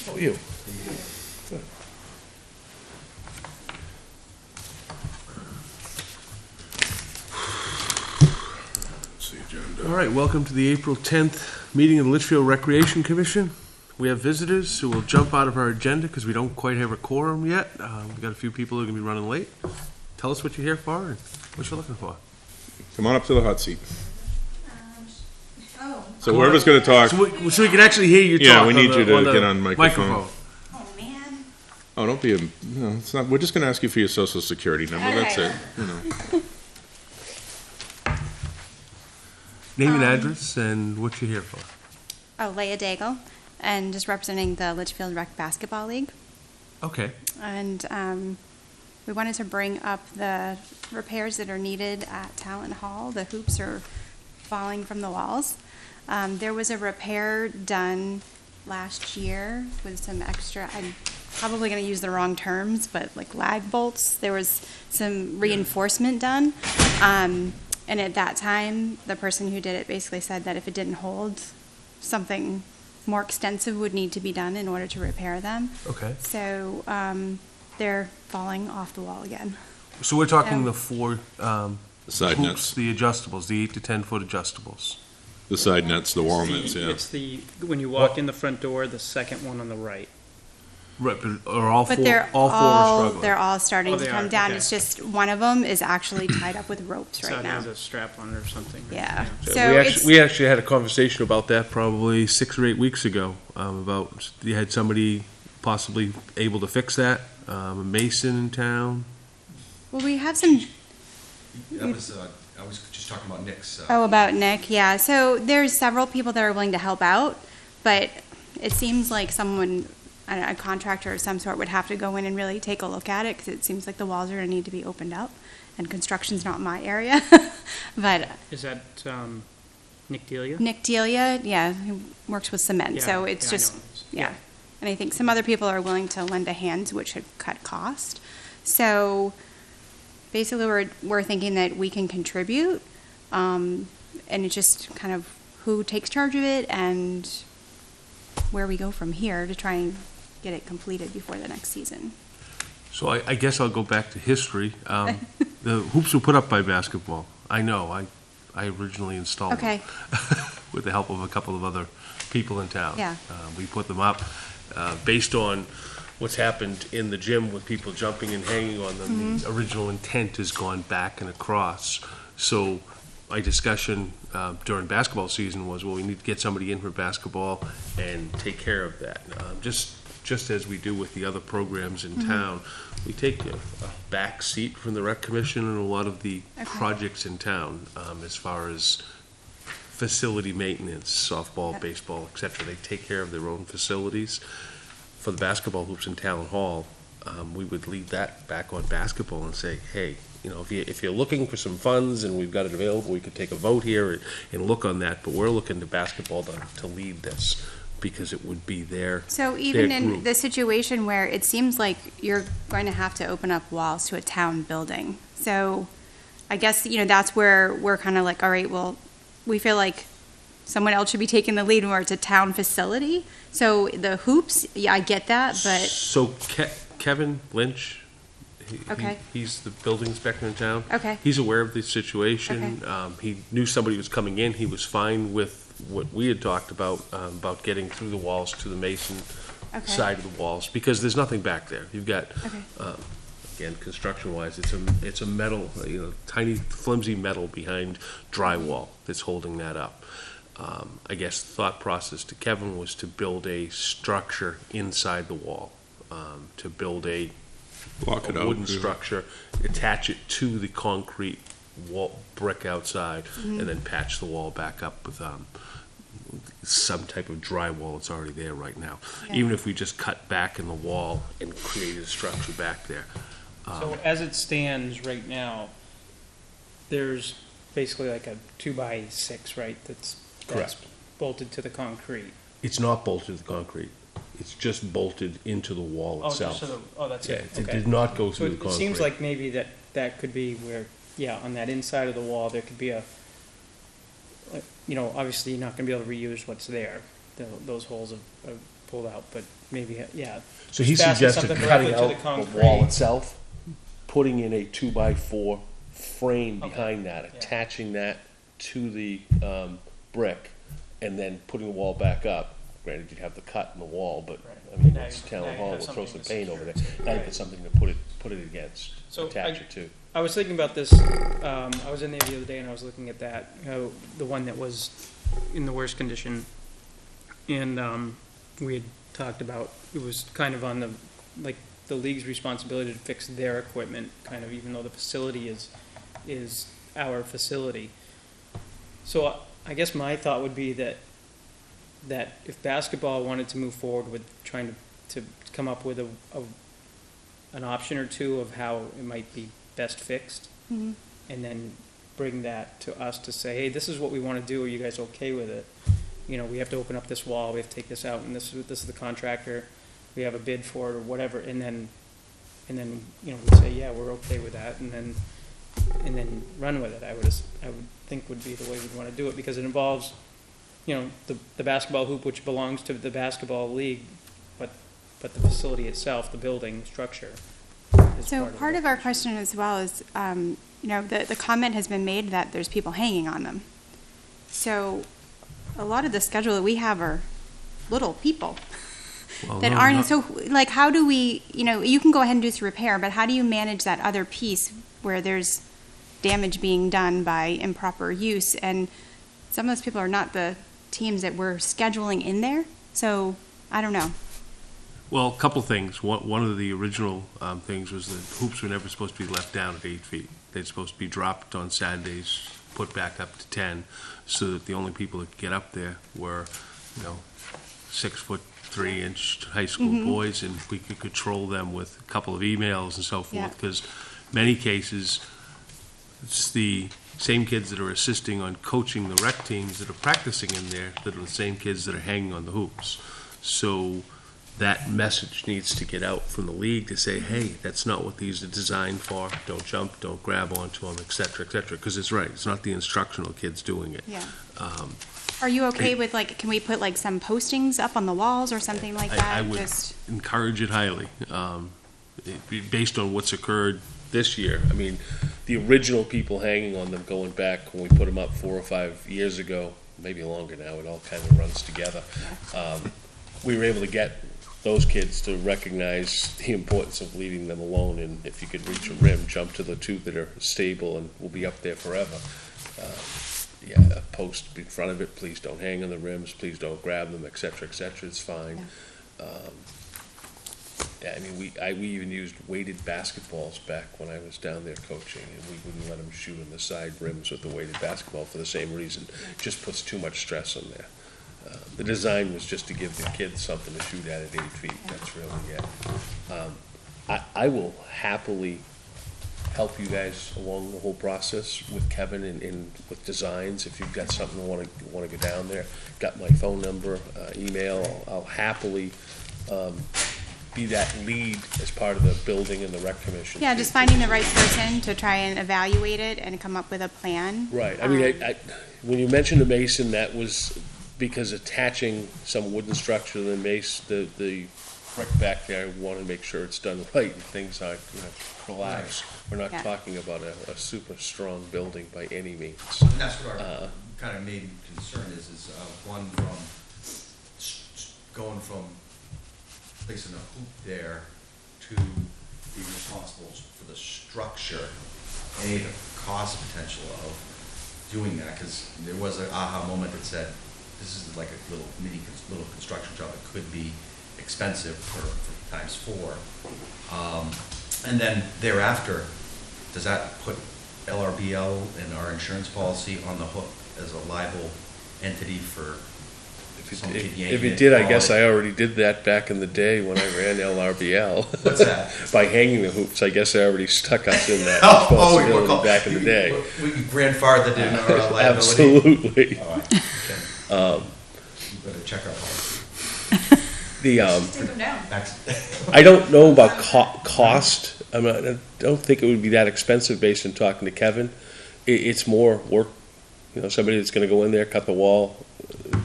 How are you? Good. Let's see agenda. All right, welcome to the April 10th meeting of the Litchfield Recreation Commission. We have visitors who will jump out of our agenda because we don't quite have a quorum yet. We've got a few people who are going to be running late. Tell us what you're here for and what you're looking for. Come on up to the hot seat. So whoever's going to talk. So we can actually hear you talk. Yeah, we need you to get on microphone. Oh, man. Oh, don't be a. No, it's not. We're just going to ask you for your social security number. That's it. You know. Name and address and what you're here for. Oh, Leah Daigle, and just representing the Litchfield Rec Basketball League. Okay. And we wanted to bring up the repairs that are needed at Talent Hall. The hoops are falling from the walls. There was a repair done last year with some extra, I'm probably going to use the wrong terms, but like lag bolts. There was some reinforcement done. And at that time, the person who did it basically said that if it didn't hold, something more extensive would need to be done in order to repair them. Okay. So they're falling off the wall again. So we're talking the four Side hoops, nets. the adjustables, the 8 to 10 foot adjustables. The side nets, the wall nets, yeah. It's when you walk in the front door, the second one on the right. Right, but are all But four they're all four are struggling? they're all starting Oh, to they come are, down. okay. It's just one of them is actually tied up with ropes So right it now. has a strap on it or something. right? Yeah. So So we actually had a conversation about that probably 6 or 8 weeks ago, about you had somebody possibly able to fix that, a mason in town. well, we have some. I was just talking about Nick's. Oh, about Nick, yeah. So there's several people that are willing to help out, but it seems like someone, a contractor of some sort, would have to go in and really take a look at it because it seems like the walls are going to need to be opened up, and construction's not my area. But Is that Nick Delia? Nick Delia, yeah, he works with cement, so it's I just, know him. yeah. And I think some other people are willing to lend a hand, which should cut cost. So basically, we're thinking that we can contribute, and it's just kind of who takes charge of it and where we go from here to try and get it completed before the next season. So I guess I'll go back to history. The hoops were put up by basketball. I know, I originally installed Okay. them with the help of a couple of other people in town. Yeah. We put them up based on what's happened in the gym with people jumping and hanging on them. Mm-hmm. The original intent has gone back and across. So my discussion during basketball season was, well, we need to get somebody in for basketball and take care of that. Just as we do with the other programs in town, we take a back seat from the rec commission and a lot of the projects in town as far as facility maintenance, softball, Yep. baseball, et cetera. They take care of their own facilities. For the basketball hoops in Town Hall, we would leave that back on basketball and say, hey, you know, if you're looking for some funds and we've got it available, we could take a vote here and look on that, but we're looking to basketball to lead this because it would be their So even their in group. the situation where it seems like you're going to have to open up walls to a town building, so I guess, that's where we're kind of like, all right, well, we feel like someone else should be taking the lead where it's a town facility. So the hoops, yeah, I get that, but So Kevin Lynch, Okay. he's the building inspector in town. Okay. He's aware of the situation. He knew somebody was coming in. He was fine with what we had talked about getting through the walls to the mason Okay. side of the walls, because there's nothing back there. You've got, Okay. again, construction-wise, it's a metal, tiny flimsy metal behind drywall that's holding that up. I guess the thought process to Kevin was to build a structure inside the wall, to build a Block it out. wooden yeah. structure, attach it to the concrete wall, brick outside, and then patch the wall back up with some type of drywall that's already there right now. Yeah. Even if we just cut back in the wall and created a structure back there. So as it stands right now, there's basically like a 2x6, right? That's Correct. bolted to the concrete. It's not bolted to the concrete. It's just bolted into the wall Oh, itself. that's Yeah, it. it Okay. did not go So through the it concrete. seems like maybe that could be where, yeah, on that inside of the wall, there could be obviously you're not gonna be able to reuse what's there. Those holes have pulled out, but maybe, yeah. So he Just fasten suggested something cutting directly to out the the wall concrete. itself, putting in a 2x4 frame Okay. behind that, Yeah. attaching that to the brick, and then putting the wall back up. Granted, you'd have the cut in the wall, but Right. I mean, Now it's you- town now you hall, have we'll throw something some to paint over there. secure it. Now you Right. got something to put it against, So attach it to. I was thinking about this, I was in there the other day and I was looking at that, the one that was in the worst condition. And, we had talked about, it was kind of on the league's responsibility to fix their equipment, kind of, even though the facility is our facility. So I guess my thought would be that if basketball wanted to move forward with trying to come up with an option or two of how it might be best fixed, Mhm. and then bring that to us to say, hey, this is what we want to do, are you guys okay with it? You know, we have to open up this wall, we have to take this out, and this is the contractor, we have a bid for it, or whatever, and then, you know, we say, yeah, we're okay with that, and then run with it, I would think would be the way we'd want to do it, because it involves, you know, the basketball hoop, which belongs to the basketball league, but the facility itself, the building structure. Is So part it. of our question as well is, you know, the comment has been made that there's people hanging on them. So a lot of the schedule that we have are little people Well, that no, aren't, not- so like, how do we, you know, you can go ahead and do this repair, but how do you manage that other piece where there's damage being done by improper use? And some of those people are not the teams that we're scheduling in there, so I don't know. Well, a couple things. One of the original things was that hoops were never supposed to be left down at 8 feet. They're supposed to be dropped on Saturdays, put back up to 10, so that the only people that could get up there were, you know, 6'3" high school boys, and we could control them with a couple of emails and so Yeah. forth. Because many cases, it's the same kids that are assisting on coaching the rec teams that are practicing in there that are the same kids that are hanging on the hoops. So that message needs to get out from the league to say, hey, that's not what these are designed for. Don't jump, don't grab onto them, et cetera, because it's right. It's not the instructional kids doing it. Yeah. Are you okay with, like, can we put like some postings up on the walls or something like that? I would Just- encourage it highly, based on what's occurred this year. I mean, the original people hanging on them going back when we put them up 4 or 5 years ago, maybe longer now, it all kind of runs together. We were able to get those kids to recognize the importance of leaving them alone, and if you could reach a rim, jump to the two that are stable and will be up there forever. A post in front of it, please don't hang on the rims, please don't grab them, et cetera, it's fine. I mean, we even used weighted basketballs back when I was down there coaching, and we wouldn't let them shoot on the side rims with the weighted basketball for the same reason. It just puts too much stress on there. The design was just to give the kids something to shoot at 8 feet, that's really it. I will happily help you guys along the whole process with Kevin and with designs. If you've got something you want to go down there, got my phone number, email, I'll happily be that lead as part of the building and the rec commission. Yeah, just finding the right person to try and evaluate it and come up with a plan. Right, I mean, I when you mentioned the mason, that was because attaching some wooden structure to the the brick back there, I want to make sure it's done right and things aren't, you know, collapse. We're not Yeah. talking about a super strong building by any means. And that's what our kind of main concern is one going from placing a hoop there to being responsible for the structure, any of the cost potential of doing that, because there was an aha moment that said, this is like a little construction job, it could be expensive for times 4. And then thereafter, does that put LRBL and our insurance policy on the hook as a liable entity for some kid yanking If it did, I guess falling? I already did that back in the day when I ran LRBL. What's that? By hanging the hoops, I guess I already stuck us in that Oh, responsibility back in the day. We grandfathered in our liability? Absolutely. All right, okay. You better check our policy. Take them down. I don't know about cost. I don't think it would be that expensive based on talking to Kevin. It's more work, you know, somebody that's gonna go in there, cut the wall,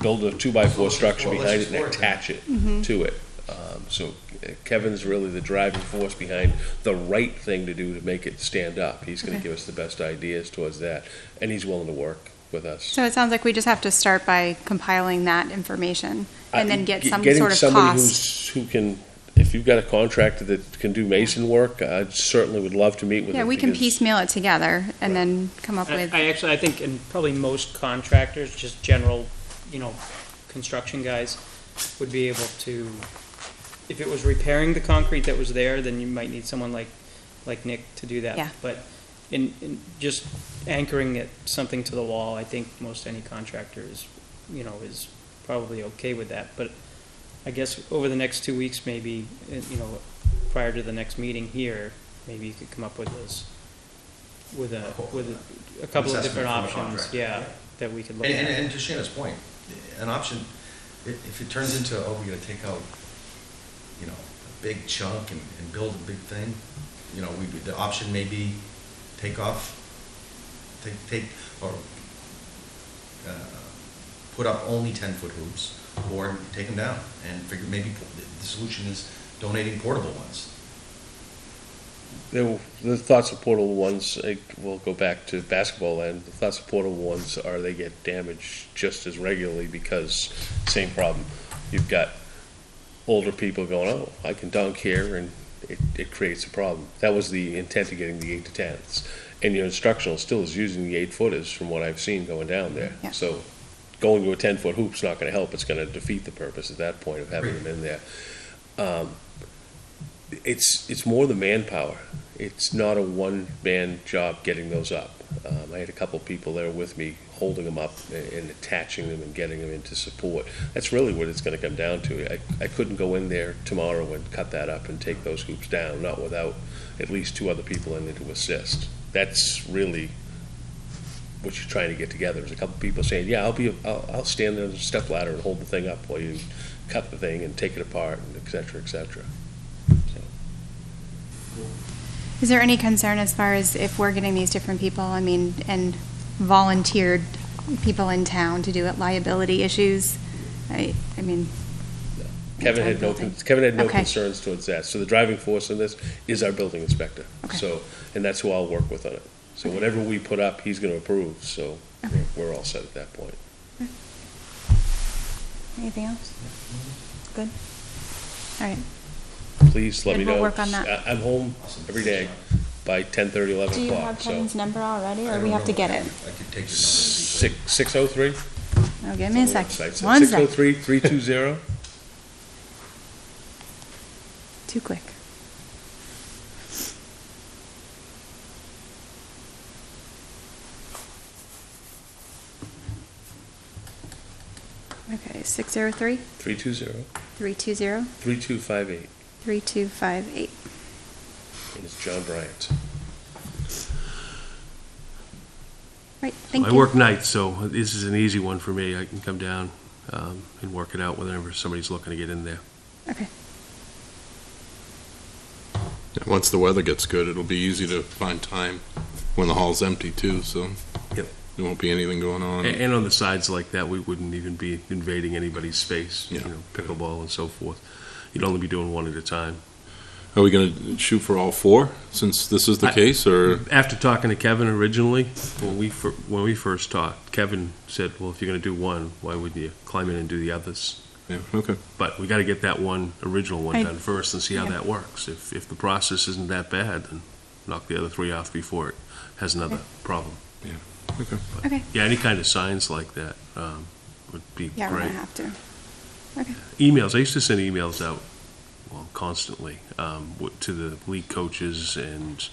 build a 2x4 structure Well, let's behind it and explore it then. attach it to it. So Kevin's really the driving force behind the right thing to do to make it stand up. He's gonna Okay. give us the best ideas towards that, and he's willing to work with us. So it sounds like we just have to start by compiling that information and then get some Getting sort of somebody cost. who can, if you've got a contractor that can do mason work, I certainly would love to meet with him. Yeah, we can because- piecemeal it together and then come up with, I think, and probably most contractors, just general, construction guys, would be able to, if it was repairing the concrete that was there, then you might need someone like Nick to do that. Yeah. But in just anchoring it, something to the wall, I think most any contractor is probably okay with that. But I guess over the next 2 weeks, maybe, prior to the next meeting here, maybe you could come up with this, with a couple of Assessment different from a options, contractor, yeah, that we could look at. And to Shanna's point, an option, if it turns into, oh, we're gonna take out, a big chunk and build a big thing, the option may be put up only 10-foot hoops, or take them down, and figure, maybe the solution is donating portable ones. The thoughts of portable ones, we'll go back to basketball land, the thoughts of portable ones are they get damaged just as regularly because same problem. You've got older people going, oh, I can dunk here, and it creates a problem. That was the intent of getting the 8 to 10s. And your instructional still is using the 8-footers from what I've seen going down there. Yeah. So going to a 10-foot hoop's not gonna help, it's gonna defeat the purpose at that point of having them in there. It's more the manpower. It's not a one-man job getting those up. I had a couple people there with me holding them up and attaching them and getting them into support. That's really what it's gonna come down to. I couldn't go in there tomorrow and cut that up and take those hoops down, not without at least 2 other people in there to assist. That's really what you're trying to get together, is a couple people saying, yeah, I'll stand there on the step ladder and hold the thing up while you cut the thing and take it apart, and et cetera, et cetera. is there any concern as far as if we're getting these different people, and volunteered people in town to do it, liability issues? Kevin had no Okay. concerns towards that. So the driving force in this is our building inspector. Okay. So, and that's who I'll work with on it. So whatever we put up, he's gonna approve, so Okay. we're all set at that point. Anything else? Good? All right. Please let me Good, we'll know. work on that. I'm home every day by 10:30, 11 Do you o'clock, have so. Kevin's number already, I or don't we have to know. get it? I could take your number. 603? Oh, give me a sec. Website. One sec. 603-320? Too quick. Okay, 603 320 320 3258. 3258. And it's John Bryant. Right, thank I you. work nights, so this is an easy one for me. I can come down and work it out whenever somebody's looking to get in there. Okay, Yeah, once the weather gets good, it'll be easy to find time when the hall's empty too, so Yep. there won't be anything going on. And on the sides like that, we wouldn't even be invading anybody's space, Yeah. pickleball and so forth. You'd only be doing one at a time. Are we gonna shoot for all 4, since this is the case, or? After talking to Kevin originally, when we first talked, Kevin said, well, if you're gonna do one, why wouldn't you climb in and do the others? Yeah, okay. But we gotta get that original one I- done first and see how yeah. that works. If the process isn't that bad, then knock the other 3 off before it has another problem. Okay. okay. Yeah, any kind of signs like that would be Yeah, we're great. gonna have to. Okay, Emails, I used to send emails out, constantly, to the league coaches, and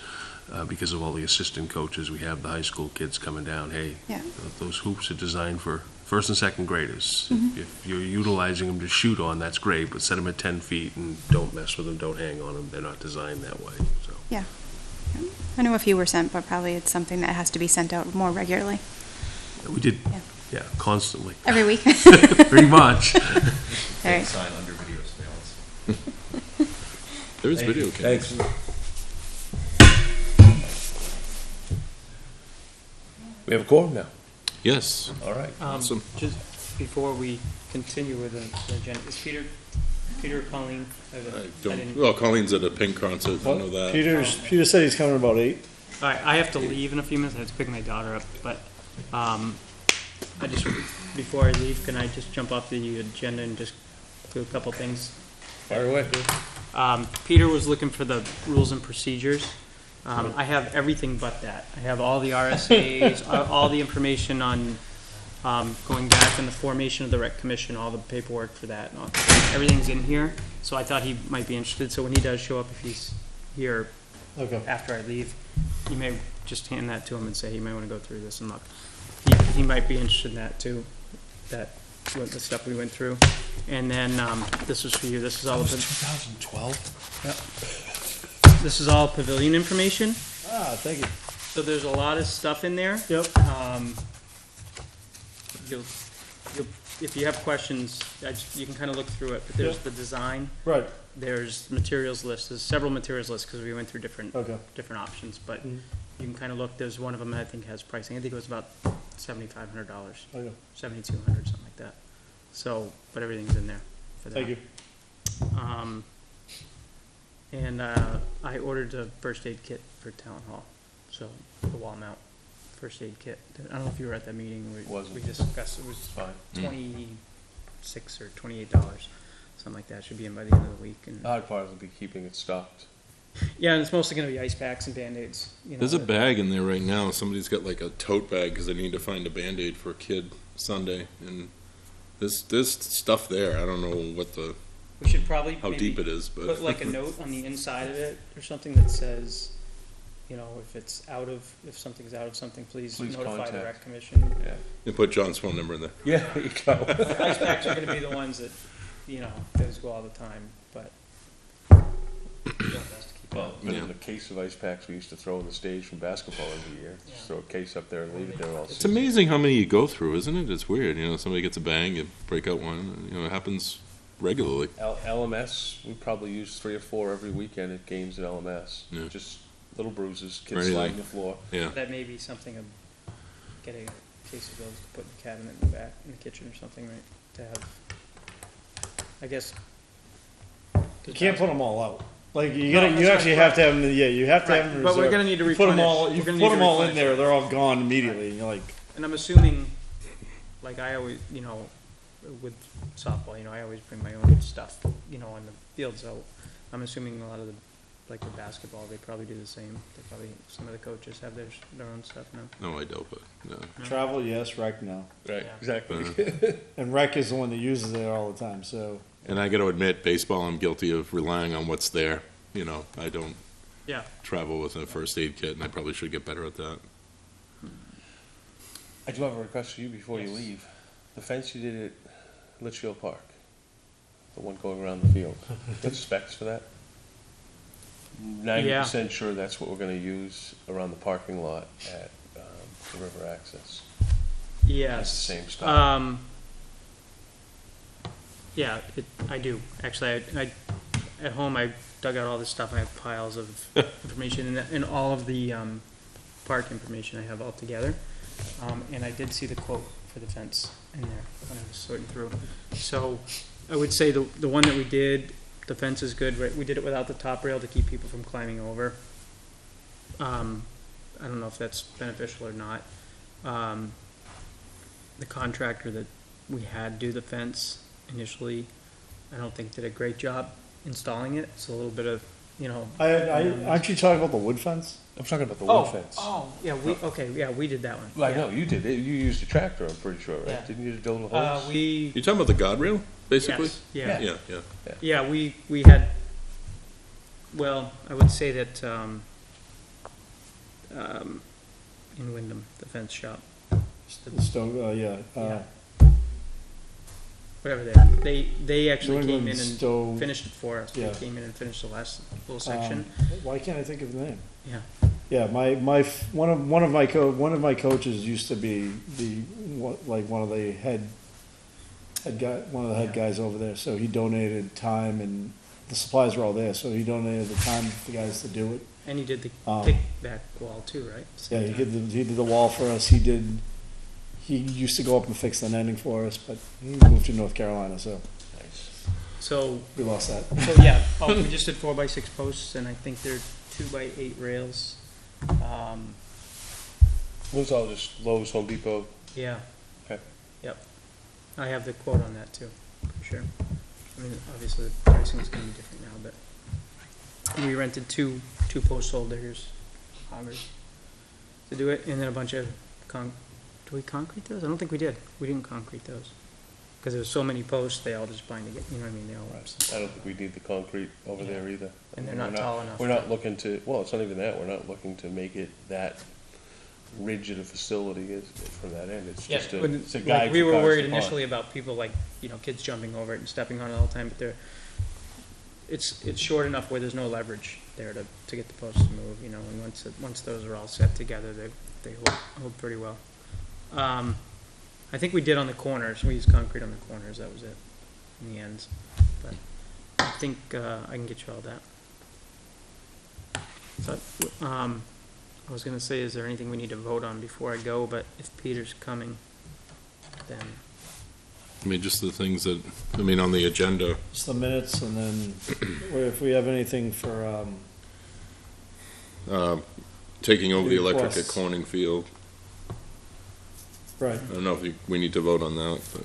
because of all the assistant coaches, we have the high school kids coming down, hey, yeah, those hoops are designed for first and second graders. Mm-hmm. If you're utilizing them to shoot on, that's great, but set them at 10 feet and don't mess with them, don't hang on them, they're not designed that way, so. yeah. I know a few were sent, but probably it's something that has to be sent out more regularly, We did, Yeah. yeah, constantly, every week. pretty much. All right. Sign under video surveillance. There is video cameras. Thanks. We have a quorum now. Yes, All right. awesome. Just before we continue with the agenda, is Peter or Colleen? Well, Colleen's at a Pink concert, I know that. Peter said he's coming about 8. All right, I have to leave in a few minutes. I have to pick my daughter up, but I just, before I leave, can I just jump off the agenda and just do a couple things? Fire away. Peter was looking for the rules and procedures. I have everything but that. I have all the RSAs, all the information on going back in the formation of the rec commission, all the paperwork for that. And everything's in here, so I thought he might be interested. So when he does show up, if he's here Okay. after I leave, you may just hand that to him and say, you may want to go through this and look. He might be interested in that too, what the stuff we went through. And then, this is for you, this is all. 2012? Yep. This is all pavilion information, Ah, thank you. so there's a lot of stuff in there. Yep. You'll, if you have questions, you can kind of look through it, but there's Yep. the design, Right. there's materials lists, there's several materials lists, because we went through different Okay. options, but Mhm. you can kind of look, there's one of them that I think has pricing, I think it was about $7,500, Okay. 7,200, something like that. So, but everything's in there for that. Thank you. And I ordered a first aid kit for town hall, so the wall mount first aid kit. I don't know if you were at that meeting. We discussed, it was Fine. $26 or $28, something like that. Should be in by the end of the week. And Hard part will be keeping it stocked. yeah, and it's mostly going to be ice packs and Band-Aids. You know, There's a bag in there right now. Somebody's got like a tote bag because they need to find a Band-Aid for a kid Sunday, and there's stuff there. I don't know we should probably how maybe deep it is, but put like a note on the inside of it or something that says, you know, if something's out of something, please notify the contact. rec commission. Yeah. you put John's phone number in there. Yeah, there you go. Ice packs are gonna be the ones that, you know, those go all the time, but. Well, but Yeah. in the case of ice packs, we used to throw in the stage from basketball every year. Just throw a case up there and leave it there all It's season. amazing how many you go through, isn't it? It's weird. You know, somebody gets a bang, you break out one. You know, it happens regularly. LMS, we probably use 3 or 4 every weekend at games at LMS. Yeah. Just little bruises, kids Right, sliding yeah. the floor. Yeah. That may be something of getting a case of those to put in the cabinet in the back, in the kitchen or something, right? To have, I guess. You can't put them all out. Like you No, gotta, that's you my actually point. have to have them. Yeah, you have to have Right, them. but we're reserved. gonna need to You put them all. replenish. You You're put gonna need them to all in replenish there. it. They're all gone immediately. And you're like, And I'm assuming, like I always, you know, with softball, you know, I always bring my own stuff, you know, on the field, so I'm assuming a lot of the, like the basketball, they probably do the same. They probably, some of the coaches have their own stuff now. No, I doubt it. No. travel, yes, rec, no. Right, Yeah. exactly. And rec is the one that uses it all the time. So And I got to admit, baseball, I'm guilty of relying on what's there. You know, I don't Yeah. travel with a first aid kit, and I probably should get better at that. I do have a request for you before you Yes. leave. The fence you did at Litchfield Park, the one going around the field, get specs for that? 90% sure that's what we're gonna use around the parking lot at the river access. Yes. It's the same style. Yeah, I do. Actually, I at home I dug out all this stuff. I have piles of information and all of the park information I have all together. And I did see the quote for the fence in there when I was sorting through. So I would say the one that we did, the fence is good. Right? We did it without the top rail to keep people from climbing over. I don't know if that's beneficial or not. The contractor that we had do the fence initially, I don't think did a great job installing it. It's a little bit of, you know. aren't you talking about the wood fence? I'm talking about the wood fence. Oh, yeah, we did that one. Well, I Yeah. know, you did. You used a tractor, I'm pretty sure, right? Yeah. Didn't you drill the holes? We, You talking about the guardrail, basically? yes, yeah. Yeah. Yeah, we had, well, I would say that, in Wyndham, the fence shop, The stone. Yeah. whatever they actually New came England in and Stove. finished it for us. Yeah. They came in and finished the last little section. Why can't I think of the name? Yeah. Yeah, one of my coaches used to be one of the head guys over there. So he donated time, and the supplies were all there. So he donated the time for the guys to do it. And he did the Um, kickback wall too, right? Yeah, Same time. he did the wall for us. He he used to go up and fix the netting for us, but he moved to North Carolina, so Nice. So, we lost that. yeah, we just did 4x6 posts, and I think they're 2x8 rails. Those all just Lowe's, Home Depot. Yeah. Okay. Yep. I have the quote on that too, for sure. I mean, obviously the pricing is gonna be different now, but we rented two post holders, augers, to do it, and then a bunch of do we concrete those? I don't think we did. We didn't concrete those. Cause there was so many posts, they all just bind together, you know what I mean? They all, I don't think we need the concrete over there either. and they're We're not tall enough. We're not looking to, well, it's not even that, we're not looking to make it that rigid a facility is from that end. It's Yeah, just but it's a like, guide we for were cars worried to park. initially about people like, you know, kids jumping over it and stepping on it all the time, but it's short enough where there's no leverage there to get the posts to move, you know, and once those are all set together, they hold pretty well. I think we did on the corners, we used concrete on the corners, that was it, in the ends, but I think, I can get you all that. So, I was gonna say, is there anything we need to vote on before I go, but if Peter's coming, then, I mean, just the things that, I mean, on the agenda, Just the minutes, and then if we have anything for, taking over the electric at Requests. Corning Field. right, I don't know if we need to vote on that, but,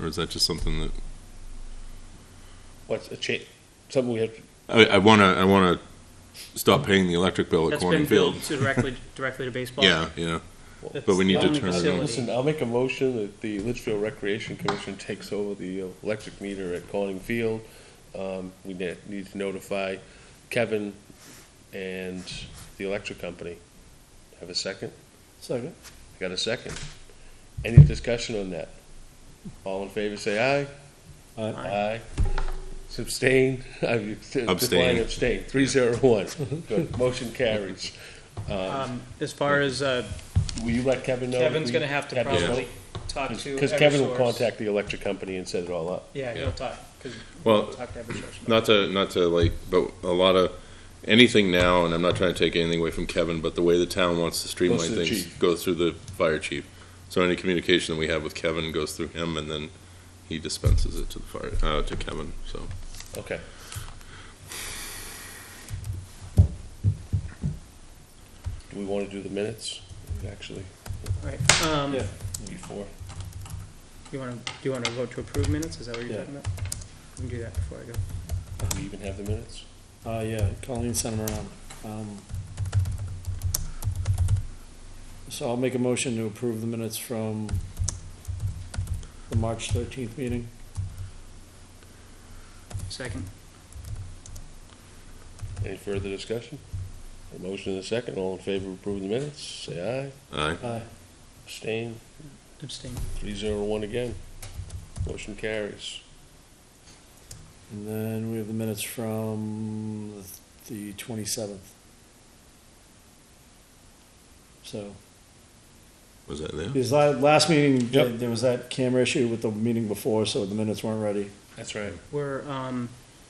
or is that just something that, What's a something we have, I wanna stop paying the electric bill at that's Corning been Field. billed to directly to baseball. Yeah, yeah. That's But we need the to only turn it on. facility. listen, I'll make a motion that the Litchfield Recreation Commission takes over the electric meter at Corning Field. We need to notify Kevin and the electric company. Have a second? second. I got a second. Any discussion on that? All in favor, say aye. Aye. Abstain. Abstain. Abstain. 301. Good. Motion carries. As far as, Will you let Kevin know? Kevin's gonna have to Kevin- probably talk to Because Kevin will Eversource. contact the electric company and set it all up. Yeah, Yeah. he'll talk, cause Well, we'll talk to Eversource. about not to like, but a lot of, anything now, and I'm not trying to take anything away from Kevin, but the way the town wants to Goes streamline to the things chief. goes through the fire chief. So any communication that we have with Kevin goes through him, and then he dispenses it to the fire, to Kevin, so. Okay. Do we want to do the minutes, actually, Right, Yeah. before? do you wanna vote to approve minutes, is that what you're Yeah. talking about? We can do that before I go. Do we even have the minutes? Yeah, Colleen sent them around. So I'll make a motion to approve the minutes from the March 13th meeting. Second, Any further discussion? A motion and a second, all in favor of approving the minutes, say aye. Aye. Aye. Abstain, abstain. 301 again. Motion carries. And then we have the minutes from the 27th. So, Was that there? because last meeting, Yep. there was that camera issue with the meeting before, so the minutes weren't ready. That's right. We're,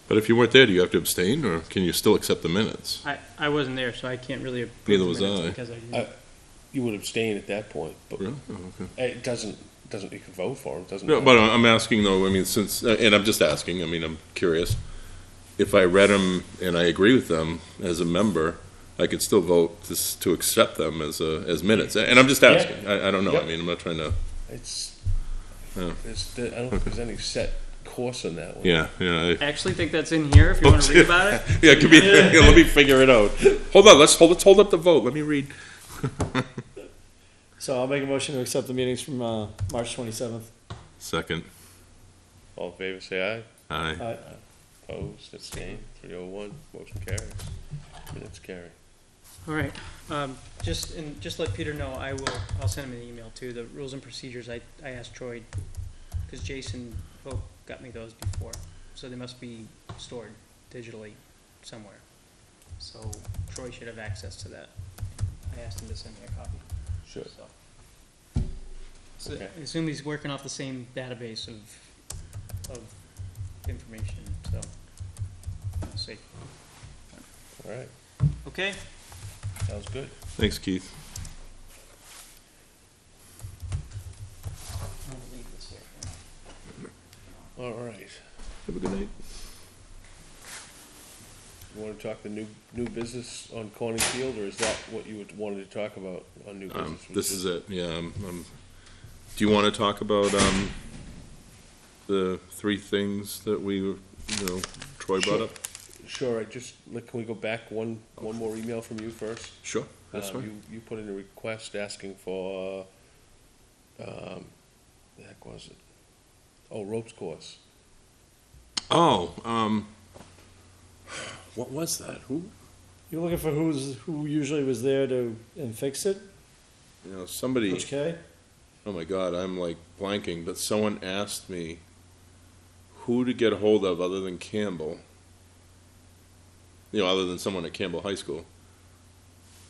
But if you weren't there, do you have to abstain, or can you still accept the minutes? I wasn't there, so I can't really approve Neither the was minutes I. because I didn't. You would abstain at that point, but Really? Oh, okay. it doesn't, you can vote for it, doesn't No, matter. but I'm asking though, I mean, since, and I'm just asking, I mean, I'm curious. If I read them and I agree with them as a member, I could still vote to accept them as minutes. And I'm just asking. I don't know. Yep. I mean, I'm not trying to, It's, Yeah. I don't think there's any set course on that one. yeah. I actually think that's in here, if you wanna read about it. Yeah, it could be, let me figure it out. Hold on, let's hold up the vote. Let me read. So I'll make a motion to accept the meetings from March 27th. Second. All in favor, say aye. Aye. Aye. Opposed, abstained, 301, motion carries. Minutes carry. All right, just let Peter know, I'll send him an email too, the rules and procedures, I asked Troy, cause Jason Hope got me those before, so they must be stored digitally somewhere. So Troy should have access to that. I asked him to send me a copy, Sure. so. So Okay. I assume he's working off the same database of information, so, we'll see. All right, Okay, sounds good. Thanks, Keith. You wanna talk the new business on Corning Field, or is that what you wanted to talk about on new business? This is it, yeah. Do you want to talk about, the three things that Troy brought up? Sure, can we go back one more email from you first? Sure, that's fine. You put in a request asking for, the heck was it? Oh, ropes course. Oh, what was that? Who? You're looking for who usually was there and fix it? Somebody. Coach K? Oh my God, I'm like blanking, but someone asked me who to get a hold of other than Campbell, other than someone at Campbell High School,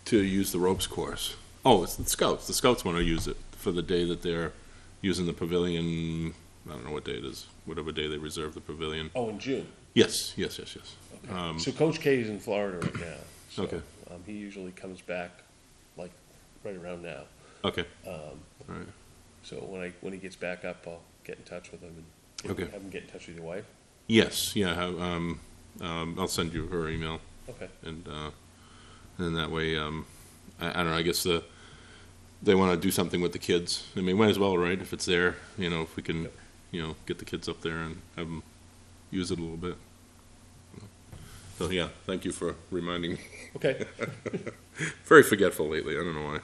to use the ropes course. Oh, it's the Scouts. The Scouts want to use it for the day that they're using the pavilion. I don't know what day it is, whatever day they reserve the pavilion. Oh, in June? Yes. Okay. So Coach K is in Florida right now. So, Okay. He usually comes back like right around now. Okay. All right. So when he gets back up, I'll get in touch with him and Okay. have him get in touch with your wife. Yes, yeah, I'll send you her email, Okay. and then that way, I don't know, I guess they want to do something with the kids. I mean, might as well, right, if it's there, if we can, get the kids up there and have them use it a little bit. So, yeah, thank you for reminding me. Okay. Very forgetful lately, I don't know why.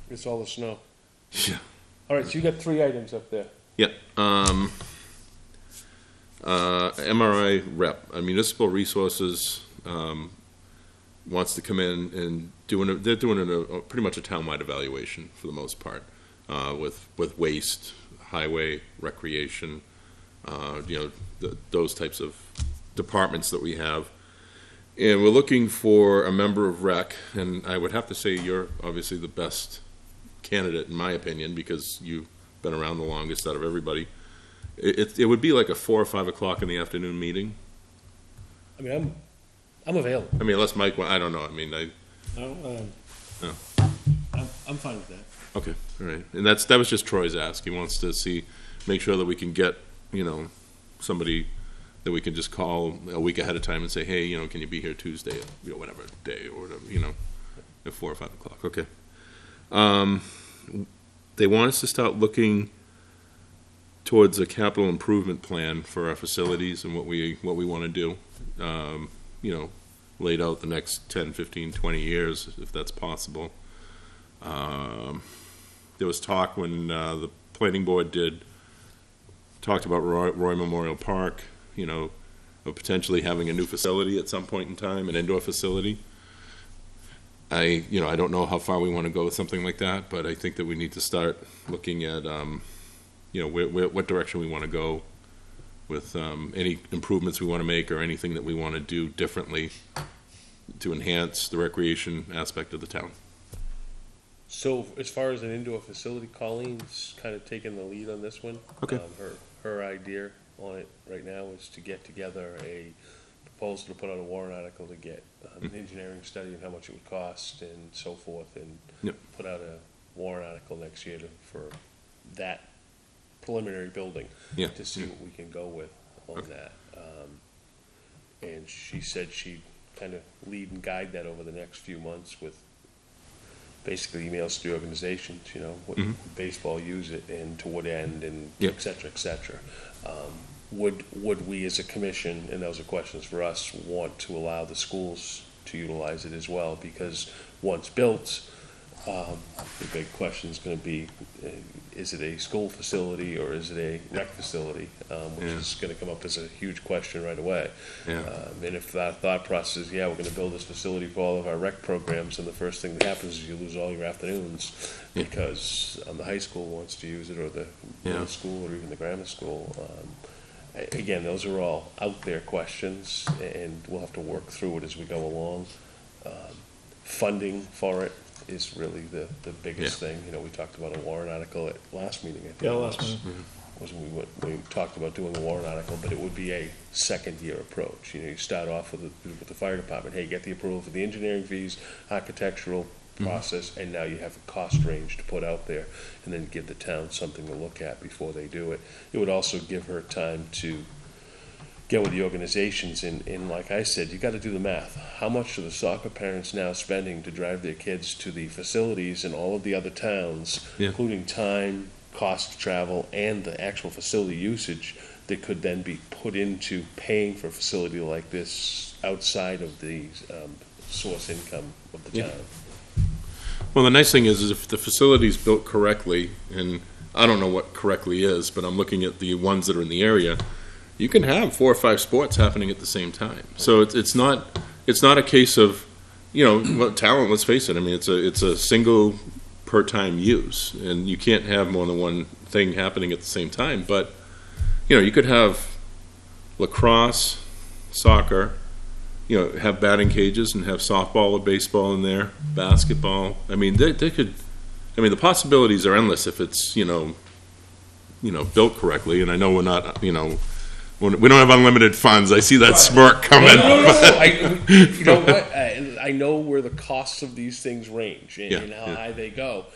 It's all the snow. Yeah. All right, so you got 3 items up there. Yeah, MRI rep, Municipal Resources, wants to come in and they're doing pretty much a townwide evaluation for the most part, with waste, highway, recreation, those types of departments that we have. And we're looking for a member of rec, and I would have to say you're obviously the best candidate in my opinion, because you've been around the longest out of everybody. It would be like a 4 or 5 o'clock in the afternoon meeting. I mean, I'm available. I mean, unless Mike, I don't know. I mean, I'm fine with that. Okay, all right. And that was just Troy's ask. He wants to make sure that we can get, somebody that we can just call a week ahead of time and say, hey, can you be here Tuesday at, whatever day or whatever, at 4 or 5 o'clock. Okay. They want us to start looking towards a capital improvement plan for our facilities and what we want to do. Laid out the next 10, 15, 20 years, if that's possible. There was talk when the planning board talked about Roy Memorial Park, of potentially having a new facility at some point in time, an indoor facility. I don't know how far we want to go with something like that, but I think that we need to start looking at, what direction we want to go with any improvements we want to make or anything that we want to do differently to enhance the recreation aspect of the town. So as far as an indoor facility, Colleen's kind of taking the lead on this one. Okay. Her idea on it right now is to get together a proposal to put out a warrant article to get an engineering study of how much it would cost and so forth, and Yep. put out a warrant article next year for that preliminary building. Yeah. To see what we can go with on that. And she said she'd kind of lead and guide that over the next few months with basically emails to the organizations, what baseball use it and to what end and Yep. et cetera, et cetera. Would we as a commission, and those are questions for us, want to allow the schools to utilize it as well? Because once built, the big question is going to be, is it a school facility or is it a rec facility? Which is going to come up as a huge question right away. Yeah. And if that thought process is, we're going to build this facility for all of our rec programs, and the first thing that happens is you lose all your afternoons because the high school wants to use it, or the middle school, or even the grammar school. Again, those are all out there questions, and we'll have to work through it as we go along. Funding for it is really the biggest thing. We talked about a warrant article at last meeting, I think. Yeah, last meeting. Was when we talked about doing a warrant article, but it would be a second-year approach. You start off with the fire department, hey, get the approval for the engineering fees, architectural process, and now you have a cost range to put out there, and then give the town something to look at before they do it. It would also give her time to get with the organizations, and like I said, you gotta do the math. How much are the soccer parents now spending to drive their kids to the facilities in all of the other towns, Yeah. including time, cost of travel, and the actual facility usage that could then be put into paying for a facility like this outside of the source income of the Yeah. town? Well, the nice thing is if the facility's built correctly, and I don't know what correctly is, but I'm looking at the ones that are in the area, you can have 4 or 5 sports happening at the same time. So it's not a case of, well, talent, let's face it, I mean, it's a single per time use, and you can't have more than one thing happening at the same time, but, you could have lacrosse, soccer, have batting cages and have softball or baseball in there, basketball. I mean, they could, the possibilities are endless if it's, built correctly, and I know we're not, we don't have unlimited funds. I see that smirk coming. You know what? I know where the costs of these things range and how high they go.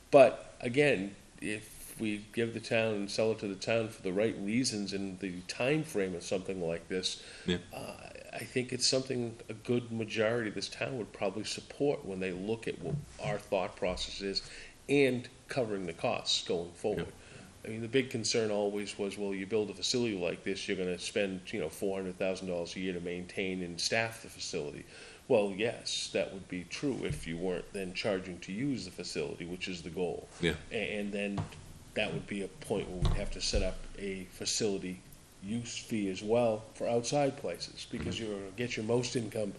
But again, if we give the town and sell it to the town for the right reasons and the time frame of something like this, I think it's something a good majority of this town would probably support when they look at what our thought process is and covering the costs going forward. I mean, the big concern always was, well, you build a facility like this, you're going to spend, $400,000 a year to maintain and staff the facility. Well, yes, that would be true if you weren't then charging to use the facility, which is the goal. Yeah. And then that would be a point where we'd have to set up a facility use fee as well for outside places, because you're going to get your most income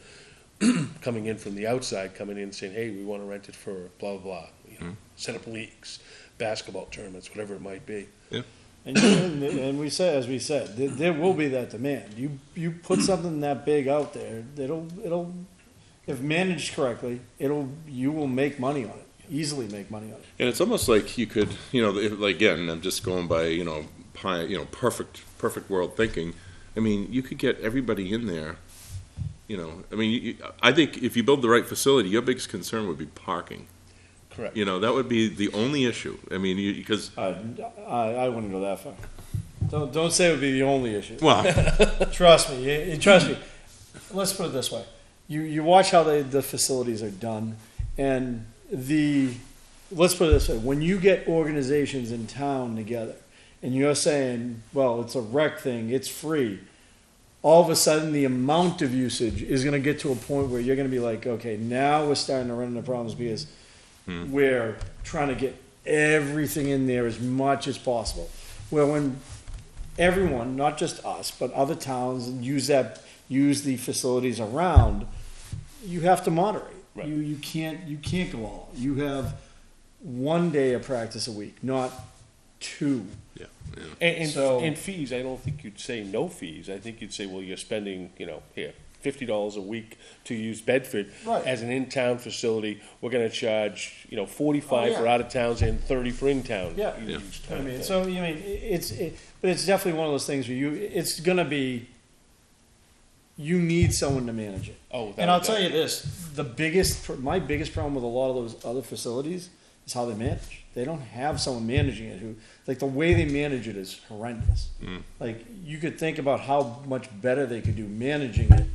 coming in from the outside, coming in saying, hey, we want to rent it for blah, blah, blah. Set up leagues, basketball tournaments, whatever it might be. And we said, as we said, there will be that demand. You put something that big out there, it'll if managed correctly, you will make money on it, easily make money on it. And it's almost like you could, again, I'm just going by, perfect world thinking. I mean, you could get everybody in there. I think if you build the right facility, your biggest concern would be parking. Correct. That would be the only issue. I mean, because I wouldn't go that far. Don't say it would be the only issue. well, Trust me. Trust me. Let's put it this way: you watch how the facilities are done, and let's put it this way: when you get organizations in town together, and you're saying, "Well, it's a rec thing; it's free," all of a sudden the amount of usage is going to get to a point where you're going to be like, "Okay, now we're starting to run into problems because we're trying to get everything in there as much as possible." Well, when everyone, not just us, but other towns use the facilities around, you have to moderate. Right. You can't go all. You have one day of practice a week, not 2. And fees, I don't think you'd say no fees. I think you'd say, well, you're spending, here, $50 a week to use Bedford Right. as an in-town facility. We're going to charge, $45 for out of towns and $30 for in-town. Yeah. use I kind of mean, thing. so but it's definitely one of those things where it's gonna be. You need someone to manage it. Oh, And I'll tell you this: my biggest problem with a lot of those other facilities is how they manage. They don't have someone managing it the way they manage it is horrendous. Like, you could think about how much better they could do managing it,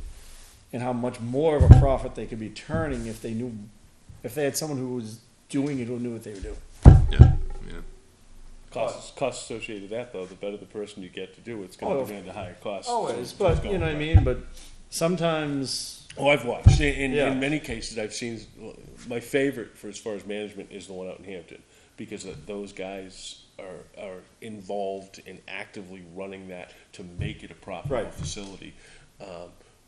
and how much more of a profit they could be turning if they had someone who was doing it, who knew what they were doing. Costs associated with that, though, the better the person you get to do, it's Oh, going to demand a higher cost. Always, So but it's you know what I going mean. But sometimes, Oh, I've watched. In many cases, I've seen, my favorite for as far as management is the one out in Hampton, because those guys are involved in actively running that to make it a profitable Right. facility.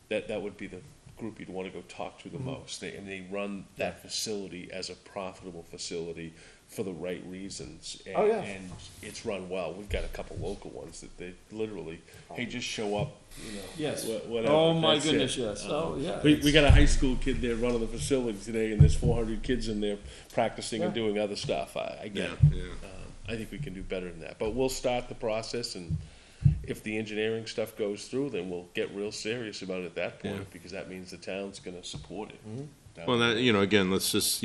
That would be the group you'd want to go talk to the most. They run that facility as a profitable facility for the right reasons. And, Oh, yeah. and it's run well. We've got a couple local ones that they literally, hey, just show up, yes. whatever. Oh my That's goodness, it. yes. Oh yeah. We got a high school kid there running the facility today, and there's 400 kids in there practicing and doing other stuff. I get it. I think we can do better than that. But we'll start the process, and if the engineering stuff goes through, then we'll get real serious about it at that point, because that means the town's going to support it. well, that, again, let's just,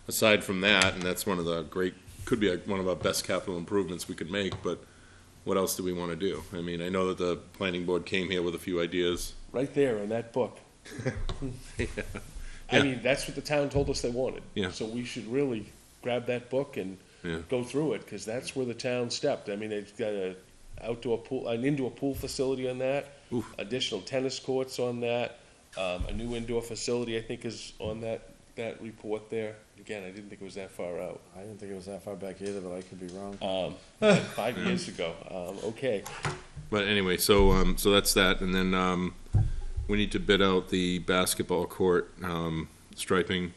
aside from that, and that's one of the could be one of our best capital improvements we could make, but what else do we want to do? I mean, I know that the planning board came here with a few ideas. Right there in that book. Yeah. I mean, that's what the town told us they wanted. Yeah. So we should really grab that book and Yeah. go through it, because that's where the town stepped. I mean, they've got an indoor pool facility on that, Oof. additional tennis courts on that, a new indoor facility, I think, is on that report there. Again, I didn't think it was that far out. I didn't think it was that far back either, but I could be wrong. 5 years ago. Okay. But anyway, so that's that, and then we need to bid out the basketball court striping.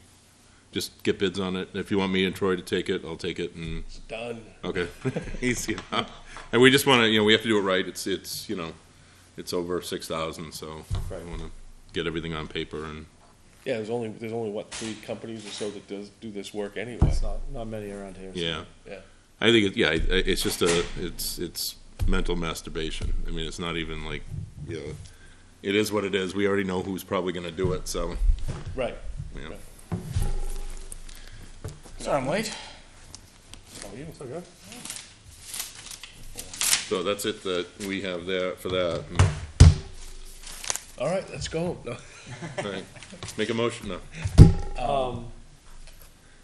Just get bids on it. If you want me and Troy to take it, I'll take it. And It's done. okay, easy enough. And we just want to, we have to do it right. It's it's over 6,000, so I want to get everything on paper and. Yeah, there's only what, 3 companies or so that do this work anyway. It's not many around here. So. Yeah. Yeah. I think it's just it's mental masturbation. I mean, it's not even like, it is what it is. We already know who's probably going to do it, so. Right. Yeah. Right. Sorry, I'm late. How are you? So good. So that's it that we have there for that. All right, let's go. No. All right. Make a motion now.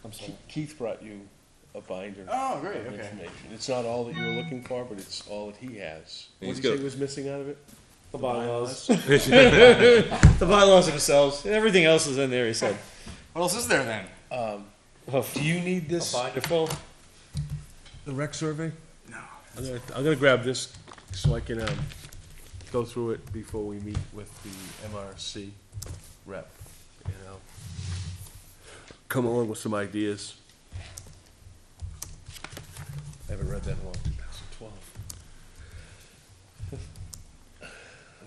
I'm sorry. Keith brought you a binder Oh, great, of okay. information. It's not all that you were looking for, but it's all that he has. What He's did you got- say was missing out of it? The bylaws. The bylaws themselves. Everything else is in there, he said. What else is there then? Do you need this? Binder full? The rec survey? No. I'm gonna grab this so I can go through it before we meet with the MRC rep. Come along with some ideas. I haven't read that in a long 2012.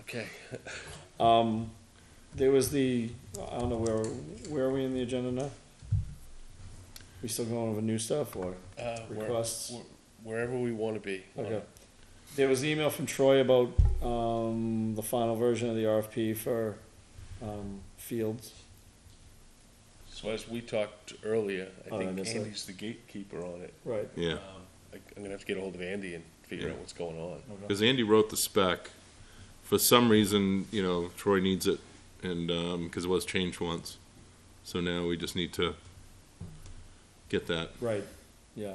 Okay. There was I don't know, where are we in the agenda now? We still going over new stuff or requests? Wherever we want to be. Okay. There was an email from Troy about, the final version of the RFP for, Fields. So as we talked earlier, I Oh, I think missed that. Andy's the gatekeeper on it. Right. Yeah. I'm gonna have to get a hold of Andy and figure Yeah. out what's going on. Because Andy wrote the spec. For some reason, Troy needs it, and because it was changed once. So now we just need to get that. Right, yeah.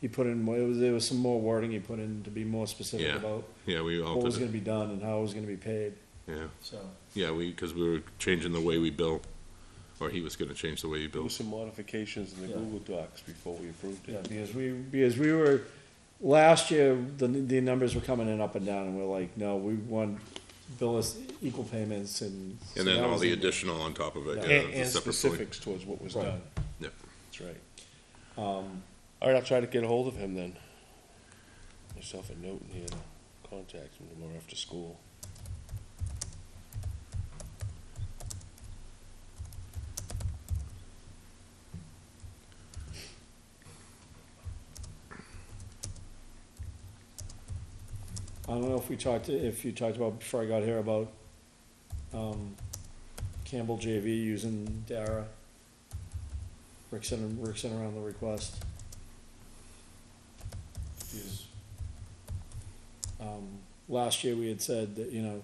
He put in, there was some more wording he put in to be more specific Yeah. about Yeah, we what was altered gonna it. be done and how it was gonna be paid, Yeah, so. yeah, because we were changing the way we bill, or he was going to change the way he There bills. was some modifications in the Yeah. Google Docs before we approved Yeah, it. because we were, last year, the numbers were coming in up and down, and we're like, no, we want bill us equal payments and. so And then that all was the in- additional on top of it. Yeah. Yeah, And it's a separate point. specifics towards what was Right. done. Yep. That's right. Um, All right, I'll try to get a hold of him then. Myself a note in here to contact him tomorrow after school. I don't know if you talked about, before I got here, about, Campbell JV using Dara. Rick sent around the request. Because, last year we had said that,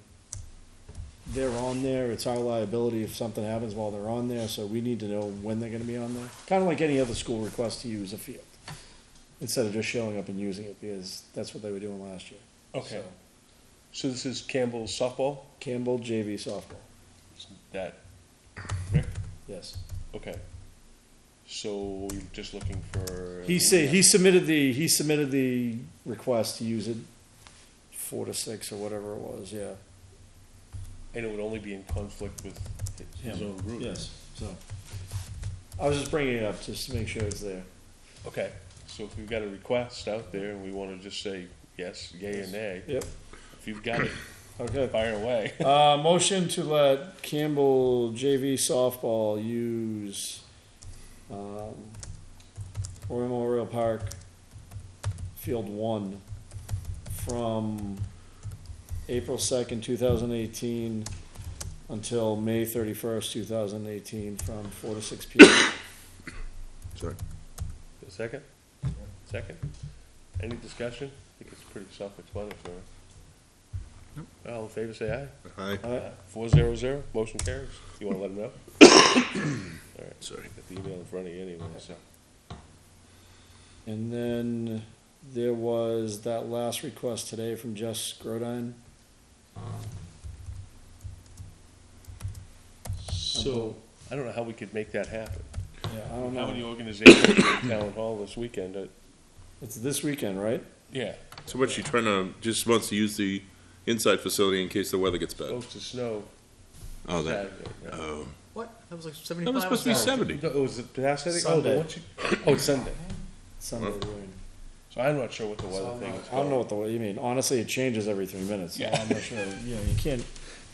they're on there, it's our liability if something happens while they're on there, so we need to know when they're gonna be on there. Kinda like any other school request to use a field, instead of just showing up and using it, because that's what they were doing last year. Okay. So, So this is Campbell's softball? Campbell JV Softball, That, Rick? yes. Okay. So you're just looking for? He submitted the request to use it 4 to 6 or whatever it was, yeah. And it would only be in conflict with his own group? Yes, so. I was just bringing it up just to make sure it's there. Okay, so if we've got a request out there and we wanna just say yes, yay or nay, Yep, if you've got it, okay. fire away. Motion to let Campbell JV Softball use, Royal Memorial Park, Field 1, from April 2nd, 2018, until May 31st, 2018, from 4 to 6 p.m. Sorry. A second? Second? Any discussion? I think it's pretty self-explanatory. All in favor, say aye. Aye. 400, motion carries. You wanna let them know? All right, sorry, got the email in front of you anyway, so. And then there was that last request today from Jess Grodine. So, I don't know how we could make that happen. Yeah, I don't How many know. organizations are in town hall this weekend? It's this weekend, right? Yeah, So what's she trying to, just wants to use the inside facility in case the weather gets bad? supposed to snow Oh, that, Saturday. yeah. oh. What? That was like That 75. was supposed to be 70. Oh, was it past Saturday? Sunday. Oh, oh, it's Sunday. Sunday rain. So I'm not sure what the weather thing is. I don't know what the, you mean. Honestly, it changes every 3 minutes. So Yeah. I'm not sure, you know, you can't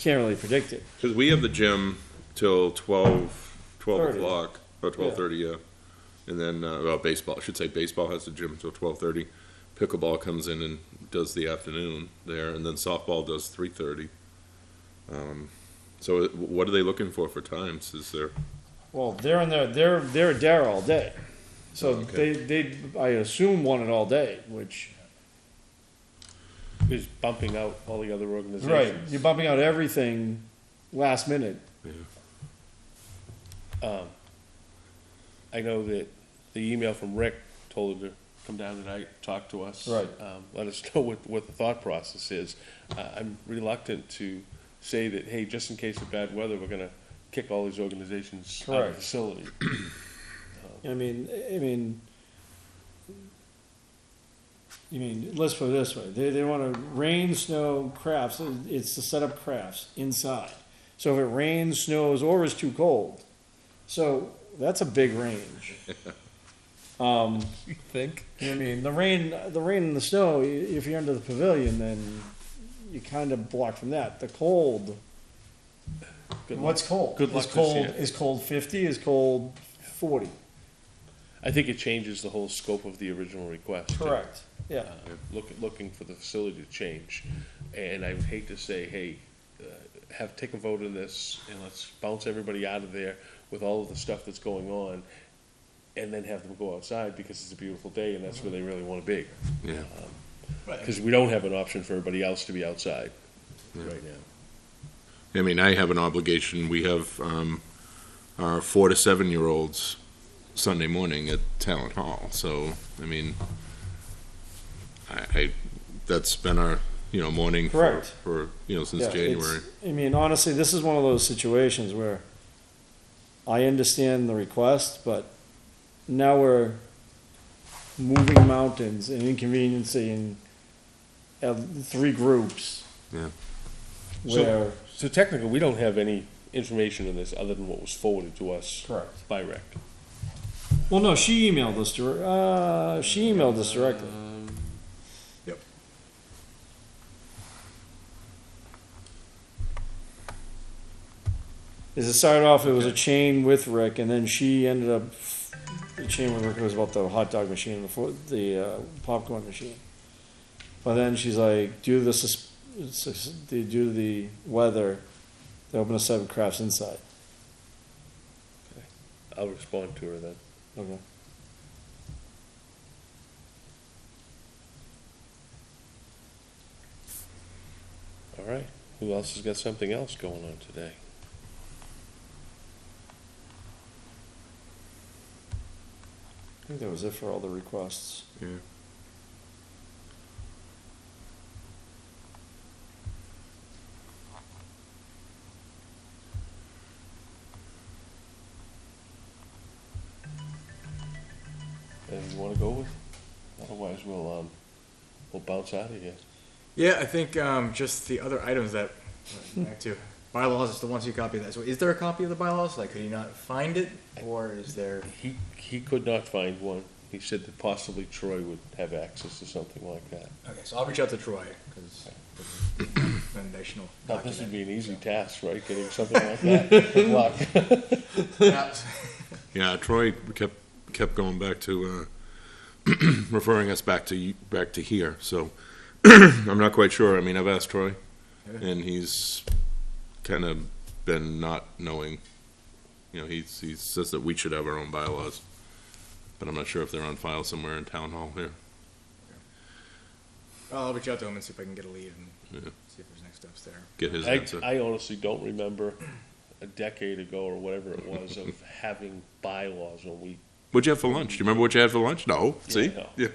really predict it. Because we have the gym till 12 30. o'clock, or 12:30, yeah. And then, well, baseball, I should say baseball has the gym until 12:30. Pickleball comes in and does the afternoon there, and then softball does 3:30. So what are they looking for times? Is there, Well, they're there all day. So Okay. they, I assume, want it all day, which, Is bumping out all the other organizations. right, you're bumping out everything last minute. I know that the email from Rick told her to come down tonight, talk to us. Right. Let us know what the thought process is. I'm reluctant to say that, hey, just in case of bad weather, we're gonna kick all these organizations out of the Correct. facility. I mean, let's put it this way. They want to rain, snow, crafts. It's to set up crafts inside. So if it rains, snows, or is too cold. So that's a big range. You think? I mean, the rain and the snow, if you're under the pavilion, then you kind of block from that. The cold, Good what's luck. cold? Good luck Is this cold, year. is cold 50? Is cold 40? I think it changes the whole scope of the original request. Correct, yeah. Looking for the facility to change. And I would hate to say, hey, take a vote on this and let's bounce everybody out of there with all of the stuff that's going on and then have them go outside because it's a beautiful day and that's where they really want to be. yeah. Because we don't have an option for everybody else to be outside right now. I mean, I have an obligation. We have our 4 to 7-year-olds Sunday morning at Talent Hall. So, I mean, I that's been our, morning Correct. for since Yeah, January. I mean, honestly, this is one of those situations where I understand the request, but now we're moving mountains and inconveniencing 3 groups. Yeah. Where, So technically, we don't have any information in this other than what was forwarded to us correct. by Rick. Well, no, she emailed us directly. Yep. Is it started off, it was a chain with Rick, and then she ended up, the chain with Rick was about the hot dog machine, the popcorn machine. But then she's like, due to the weather, they open a 7 crafts inside. I'll respond to her then. Okay. All right. Who else has got something else going on today? I think that was it for all the requests. Yeah. Anything you want to go with? Otherwise, we'll bounce out of here. Yeah, I think just the other items that back to bylaws is the ones you copied. That. So, is there a copy of the bylaws? Like, could you not find it, or is there? He could not find one. He said that possibly Troy would have access to something like that. Okay, so I'll reach out to Troy because foundational. Now, this would be an easy task, right? Getting something like that. Good luck. Yeah. Yeah, Troy kept going back to referring us back to here. So I'm not quite sure. I mean, I've asked Troy, and he's kind of been not knowing. He says that we should have our own bylaws, but I'm not sure if they're on file somewhere in town hall here. I'll reach out to him and see if I can get a lead and Yeah. see if there's next steps there. Get his answer. I honestly don't remember a decade ago or whatever it was of having bylaws when we, What'd you have for lunch? Do you remember what you had for lunch? No. See? no. Yeah.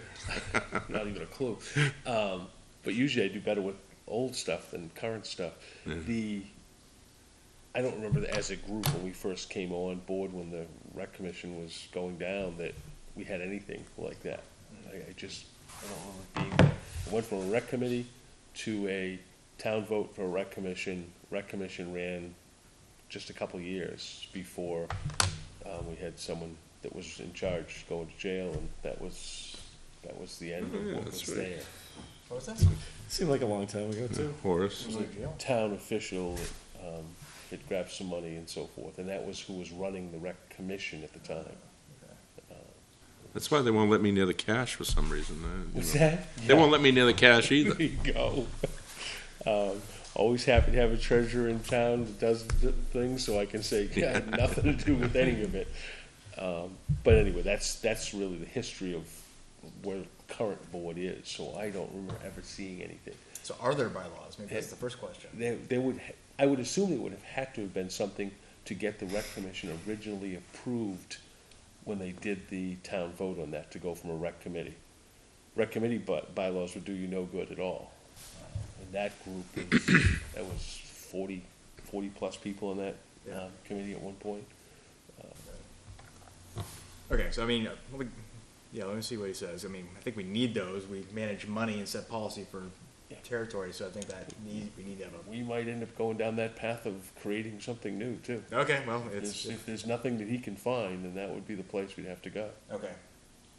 not even a clue. But usually I do better with old stuff than current stuff. I don't remember that as a group when we first came on board, when the rec commission was going down, that we had anything like that. I don't remember being there. It went from a rec committee to a town vote for a rec commission. Rec commission ran just a couple of years before we had someone that was in charge going to jail, and that was the end of what was there. What was that? Seemed like a long time ago too. Horace. Was it jail? Town official that had grabbed some money and so forth, and that was who was running the rec commission at the time. That's why they won't let me near the cash for some reason. What's that? They won't let me near the cash either. There you go. Always happy to have a treasurer in town that does things, so I can say, yeah, had nothing to do with any of it. But anyway, that's really the history of where the current board is, so I don't remember ever seeing anything. So are there bylaws? Maybe that's the first question. I would assume it would have had to have been something to get the rec commission originally approved when they did the town vote on that, to go from a rec committee. Rec committee bylaws would do you no good at all. And that group that was 40 plus people in that committee at one point. Okay, so I mean, let me see what he says. I mean, I think we need those. We manage money and set policy for territory, so I think that we need to have a. We might end up going down that path of creating something new too. Okay, well, If there's nothing that he can find, then that would be the place we'd have to go. okay.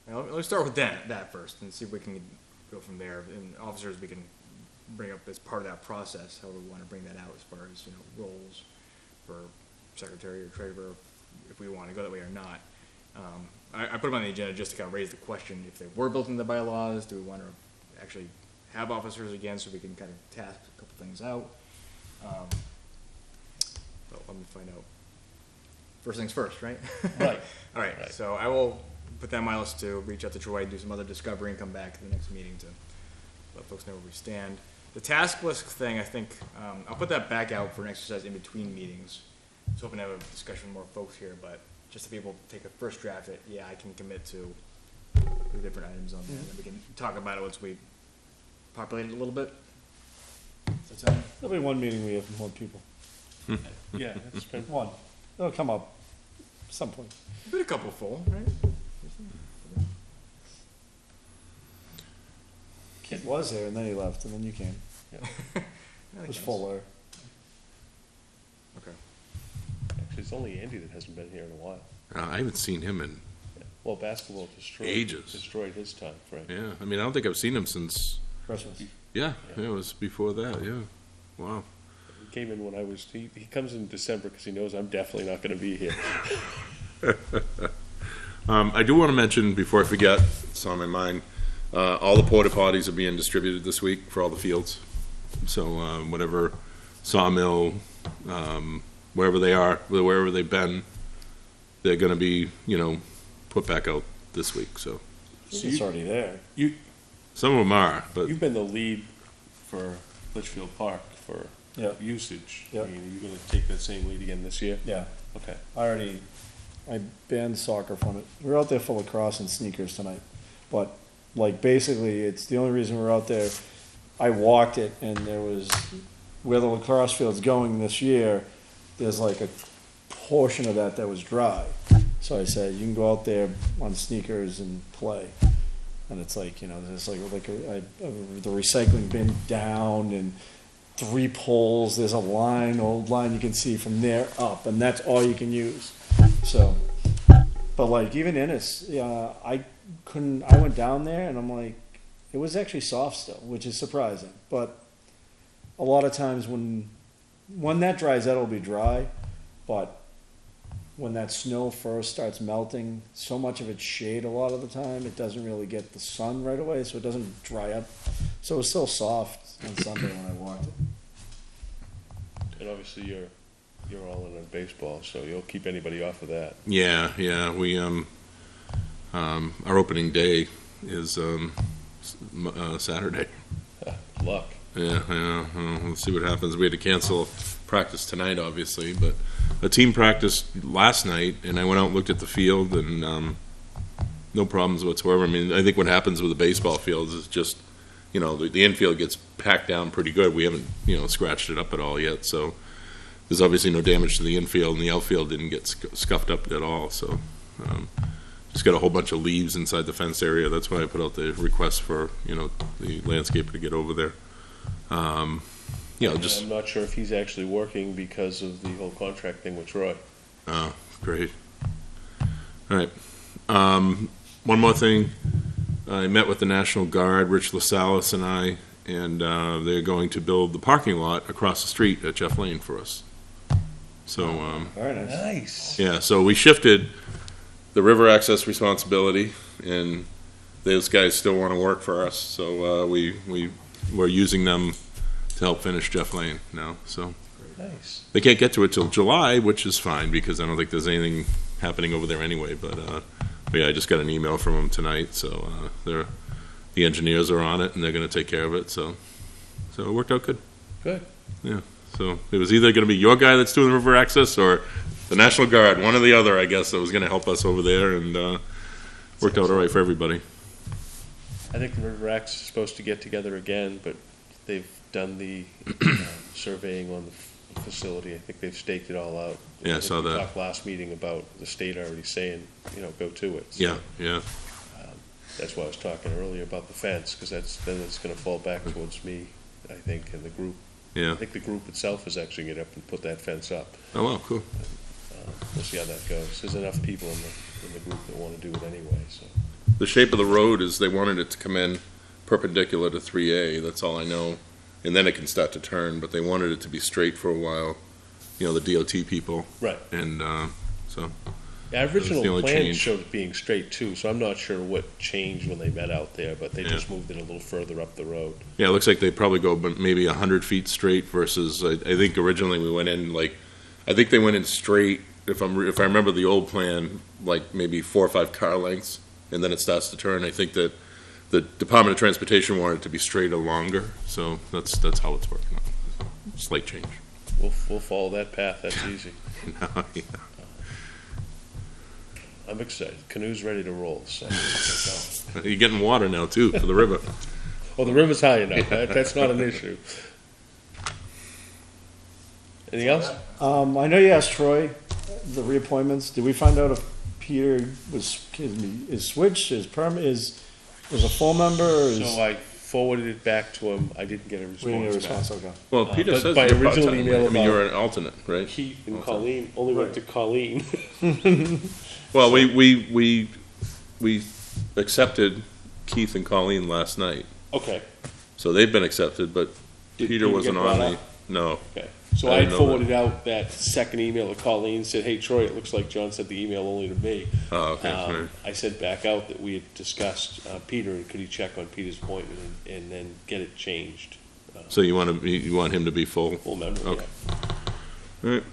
Now, let's start with that first and see if we can go from there. And officers, we can bring up as part of that process, how we want to bring that out as far as, roles for secretary or treasurer, if we want to go that way or not. I put them on the agenda just to kind of raise the question, if they were built into the bylaws, do we want to actually have officers again so we can kind of task a couple things out? But let me find out. First things first, right? Right. All right, Right. so I will put that on my list to reach out to Troy, do some other discovery, and come back to the next meeting to let folks know where we stand. The task list thing, I think, I'll put that back out for an exercise in between meetings. I was hoping to have a discussion with more folks here, but just to be able to take a first draft at, I can commit to the different items on there, and then we can talk about it once we populate it a little bit. Does that sound? There'll be one meeting we have more people. Yeah, that's been. One. It'll come up some point. Been a couple full, right? Kid was there and then he left and then you came. It was fuller. Okay. Actually, it's only Andy that hasn't been here in a while. I haven't seen him in, Well, basketball Ages. destroyed his time frame. yeah, I mean, I don't think I've seen him since, Christmas. yeah, it was before that, yeah. Wow. He came in when he comes in December because he knows I'm definitely not going to be here. I do want to mention, before I forget, it's on my mind, all the porta potties are being distributed this week for all the fields. So whatever sawmill, wherever they are, wherever they've been, they're going to be, put back out this week. So It's already there. some of them are, but You've been the lead for Litchfield Park for Yeah. usage. Yep. I mean, are you going to take that same lead again this year? Yeah. Okay. I banned soccer from it. We were out there for lacrosse and sneakers tonight. But, basically, it's the only reason we're out there. I walked it, and there was, where the lacrosse field's going this year, there's a portion of that was dry. So I said, you can go out there on sneakers and play. And it's there's the recycling bin down and 3 poles. There's a old line you can see from there up, and that's all you can use. So, but even Ennis, I went down there and I'm like, it was actually soft still, which is surprising. But a lot of times when that dries out, it'll be dry. But when that snow first starts melting, so much of it's shade a lot of the time, it doesn't really get the sun right away, so it doesn't dry up. So it was still soft on Sunday when I walked it. And obviously you're all in on baseball, so you'll keep anybody off of that. yeah, we our opening day is Saturday. luck. Yeah, we'll see what happens. We had to cancel practice tonight, obviously, but a team practiced last night, and I went out and looked at the field, and no problems whatsoever. I mean, I think what happens with the baseball fields is just, the infield gets packed down pretty good. We haven't, scratched it up at all yet, so there's obviously no damage to the infield, and the outfield didn't get scuffed up at all, so just got a whole bunch of leaves inside the fence area. That's why I put out the request for, the landscaper to get over there. Just I'm not sure if he's actually working because of the whole contract thing with Troy. Oh, great. All right. One more thing. I met with the National Guard, Rich LaSalle and I, and they're going to build the parking lot across the street at Jeff Lane for us. So, Very nice. Nice. yeah, so we shifted the river access responsibility, and those guys still want to work for us. So we're using them to help finish Jeff Lane now. So Nice. they can't get to it till July, which is fine because I don't think there's anything happening over there anyway. But yeah, I just got an email from them tonight, so the engineers are on it and they're going to take care of it. So it worked out good. Good. Yeah. So it was either going to be your guy that's doing the river access or the National Guard, one or the other, I guess, that was going to help us over there, and worked out all right for everybody. I think the River Acts is supposed to get together again, but they've done the surveying on the facility. I think they've staked it all out. Yeah, I think saw we that. talked last meeting about the state already saying, go to it. So, Yeah. that's why I was talking earlier about the fence, because then it's going to fall back towards me, I think, and the group. Yeah. I think the group itself is actually going to get up and put that fence up. Oh, wow, cool. We'll see how that goes. There's enough people in the group that want to do it anyway, so. The shape of the road is they wanted it to come in perpendicular to 3A, that's all I know, and then it can start to turn, but they wanted it to be straight for a while, the DOT people. Right. And so, Yeah, the original only plan change. showed it being straight too, so I'm not sure what changed when they met out there, but they Yeah. just moved it a little further up the road. yeah, it looks like they probably go maybe 100 feet straight versus, I think originally we went in I think they went in straight, if I remember the old plan, like maybe 4 or 5 car lengths, and then it starts to turn. I think that the Department of Transportation wanted it to be straighter longer, so that's how it's working out. Slight change. We'll follow that path, that's easy. Yeah. I'm excited. Canoe's ready to roll, so. You're getting water now too for the river. Oh, the river's high enough, that's not an issue. Anything else? I know you asked Troy the reappointments. Did we find out if Peter is switched, was a full member, or is? So I forwarded it back to him, I didn't get a We didn't get a response back. response, okay. Well, Peter but says by you're original part-time, email right? I mean, you're about- an alternate, right? Keith and Colleen only went to Colleen. Well, we accepted Keith and Colleen last night, Okay, so they've been accepted, but Did Peter Peter wasn't get on brought the, up? no. okay. So I I didn't know forwarded out that second email to Colleen, said, hey, Troy, it looks like John sent the email only to me. Oh, okay, right. I sent back out that we had discussed Peter, and could he check on Peter's appointment and then get it changed? So you want him to be full? Full member, Okay. yeah. All right.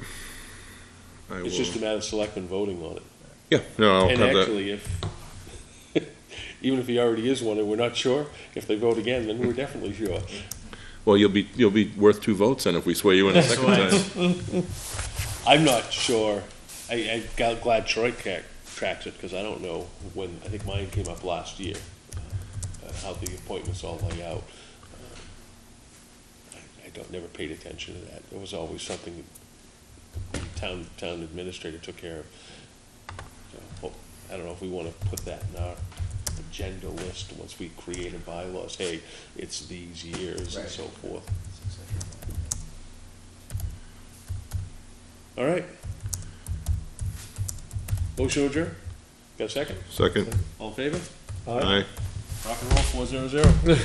I It's will- just a matter of selectmen voting on it. Yeah, no, I'll And have that. actually, if, even if he already is one and we're not sure, if they vote again, then we're definitely sure. Well, you'll be worth 2 votes then if we swear you in a second time. I'm not sure. I got glad Troy tracks it, because I don't know when, I think mine came up last year, how the appointments all lay out. I never paid attention to that. It was always something the town administrator took care of. So, I don't know if we want to put that in our agenda list once we create a bylaws. Hey, it's these years and Right. so forth. All right. Motion adjourned. Got a second? Second. All in favor? Aye. Rock and roll, 400.